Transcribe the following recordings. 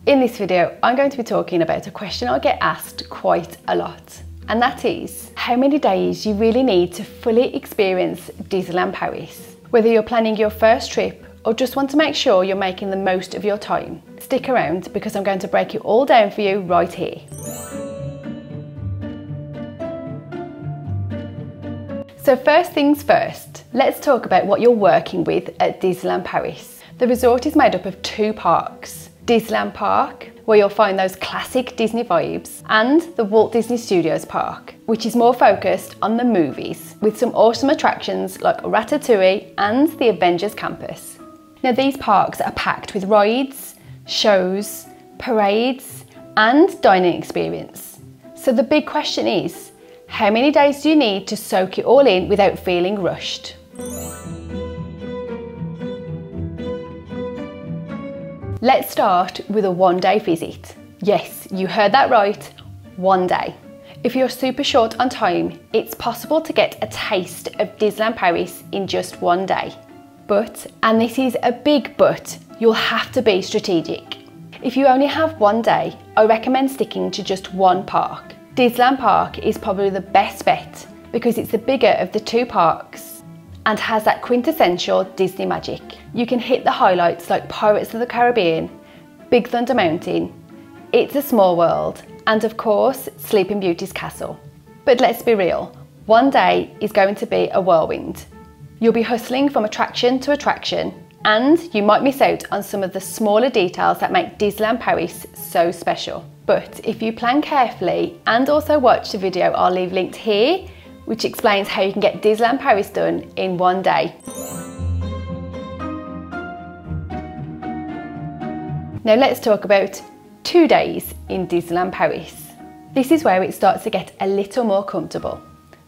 In this video, I'm going to be talking about a question I get asked quite a lot, and that is how many days you really need to fully experience Disneyland Paris. Whether you're planning your first trip or just want to make sure you're making the most of your time, stick around because I'm going to break it all down for you right here. So first things first, let's talk about what you're working with at Disneyland Paris. The resort is made up of two parks. Disneyland Park, where you'll find those classic Disney vibes, and the Walt Disney Studios Park, which is more focused on the movies, with some awesome attractions like Ratatouille and the Avengers Campus. Now these parks are packed with rides, shows, parades, and dining experience. So the big question is, how many days do you need to soak it all in without feeling rushed? Let's start with a one-day visit. Yes, you heard that right, one day. If you're super short on time, it's possible to get a taste of Disneyland Paris in just one day. But, and this is a big but, you'll have to be strategic. If you only have one day, I recommend sticking to just one park. Disneyland Park is probably the best bet because it's the bigger of the two parks and has that quintessential Disney magic. You can hit the highlights like Pirates of the Caribbean, Big Thunder Mountain, It's a Small World, and of course, Sleeping Beauty's castle. But let's be real, one day is going to be a whirlwind. You'll be hustling from attraction to attraction, and you might miss out on some of the smaller details that make Disneyland Paris so special. But if you plan carefully and also watch the video I'll leave linked here, which explains how you can get Disneyland Paris done in one day. Now let's talk about 2 days in Disneyland Paris. This is where it starts to get a little more comfortable.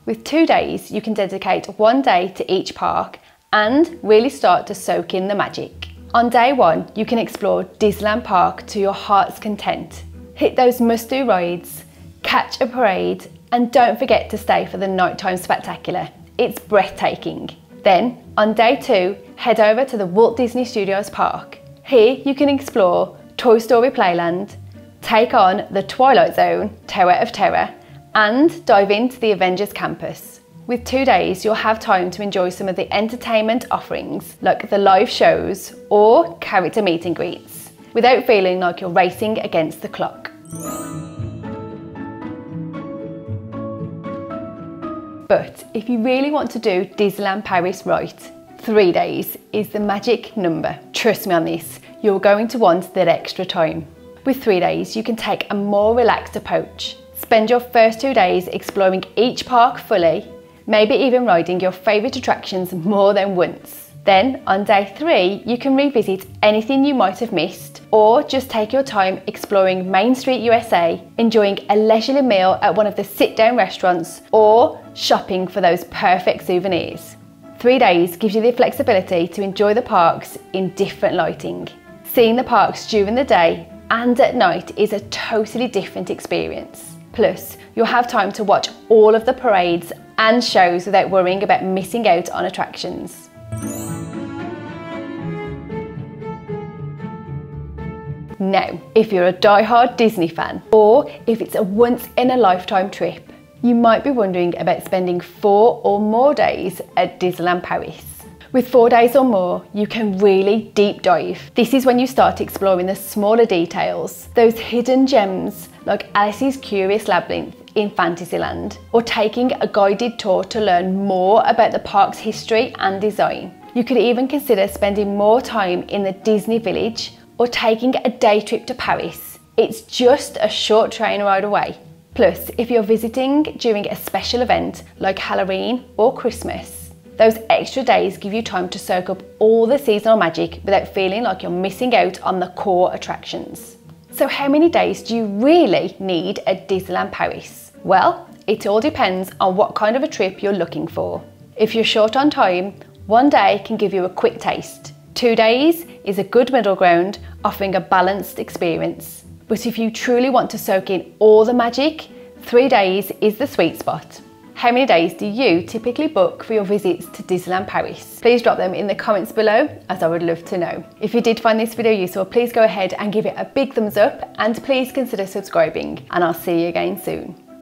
With 2 days, you can dedicate one day to each park and really start to soak in the magic. On day one, you can explore Disneyland Park to your heart's content. Hit those must-do rides, catch a parade, and don't forget to stay for the nighttime spectacular. It's breathtaking. Then, on day two, head over to the Walt Disney Studios Park. Here you can explore Toy Story Playland, take on the Twilight Zone, Tower of Terror, and dive into the Avengers Campus. With 2 days, you'll have time to enjoy some of the entertainment offerings, like the live shows or character meet and greets, without feeling like you're racing against the clock. But if you really want to do Disneyland Paris right, 3 days is the magic number. Trust me on this, you're going to want that extra time. With 3 days, you can take a more relaxed approach. Spend your first 2 days exploring each park fully, maybe even riding your favourite attractions more than once. Then, on day 3, you can revisit anything you might have missed, or just take your time exploring Main Street USA, enjoying a leisurely meal at one of the sit-down restaurants, or shopping for those perfect souvenirs. 3 days gives you the flexibility to enjoy the parks in different lighting. Seeing the parks during the day and at night is a totally different experience. Plus, you'll have time to watch all of the parades and shows without worrying about missing out on attractions. Now, if you're a die-hard Disney fan, or if it's a once-in-a-lifetime trip, you might be wondering about spending 4 or more days at Disneyland Paris. With 4 days or more, you can really deep dive. This is when you start exploring the smaller details, those hidden gems like Alice's Curious Labyrinth in Fantasyland, or taking a guided tour to learn more about the park's history and design. You could even consider spending more time in the Disney Village or taking a day trip to Paris. It's just a short train ride away. Plus, if you're visiting during a special event like Halloween or Christmas, those extra days give you time to soak up all the seasonal magic without feeling like you're missing out on the core attractions. So how many days do you really need at Disneyland Paris? Well, it all depends on what kind of a trip you're looking for. If you're short on time, 1 day can give you a quick taste. 2 days is a good middle ground, offering a balanced experience. But if you truly want to soak in all the magic, 3 days is the sweet spot. How many days do you typically book for your visits to Disneyland Paris? Please drop them in the comments below, as I would love to know. If you did find this video useful, please go ahead and give it a big thumbs up, and please consider subscribing, and I'll see you again soon.